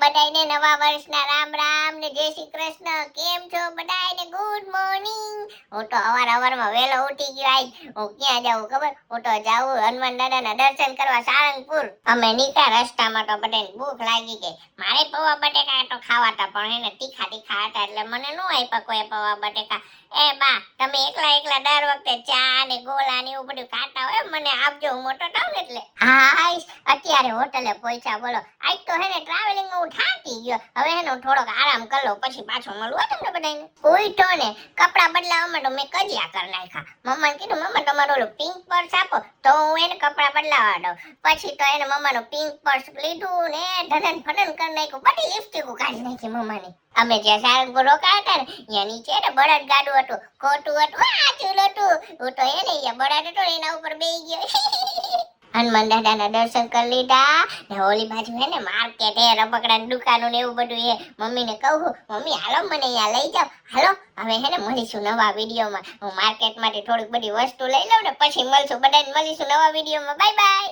બધાયને નવા વર્ષના રામ રામ ને જય શ્રી કૃષ્ણ. કેમ છો બધાયને? Good morning. હું તો અવારમાં વેલો ઉઠી ગયો. આજ હું ક્યાં જાઉં ખબર? હું તો જાઉં હનુમાન દાદાના દર્શન કરવા સાળંગપુર. અમે નીકળ્યા રસ્તામાં તો બધાને ભૂખ લાગી ગઈ. મારે પૌવા બટેકા તો ખાવાતા પણ એને તીખા હતા એટલે મને નો આપ્યા કોઈ પૌવા બટેકા. એ બા, તમે એકલા દર વખતે ચા ને ગોલા ને એવું બધું ખાતા હોય, મને આપજો, હું મોટો થાઉં ને એટલે. હા, અત્યારે હોટલે પહોંચ્યા. બોલો, આજ તો હે ને ટ્રાવેલિંગ હું થાકી ગયો. હવે હે ને થોડોક આરામ કરી લઉં, પછી પાછો મળું તમને બધાને. કોઈ તો ને કપડા બદલાવવામાં તો મેં કજિયા કરી નાખ્યા. મમ્માને કીધું, મમ્મા તમારો ઓલો પિંક પર્સ આપો તો હું એને કપડા બદલાવા દઉં. પછી તો એને મમ્માનું પિંક પર્સ લીધું ને ધનન ફનન કરી નાખ્યું. બધી લિપસ્ટિક કાઢી નાખી મમ્માની. અમે જ્યાં સારંગપુર રોકાયા હતા ને, ત્યાં નીચે ને બળદ ગાડું હતું, ખોટું હતું, આચું હતું. હું તો એને બળદ હતો એના ઉપર બેસી ગયો. હનુમાન દાદાના દર્શન કરી લીધા ને ઓલી બાજુ હે ને માર્કેટ હે, રમકડાની દુકાનો ને એવું બધું હે. મમ્મીને કહું, મમ્મી હાલો મને અહીંયા લઈ જાવ. હાલો, હવે હે ને મળીશું નવા વિડીયોમાં. હું માર્કેટમાંથી થોડીક બધી વસ્તુ લઈ લઉં ને પછી મળશું. બધાને મળીશું નવા વિડીયોમાં. Bye bye.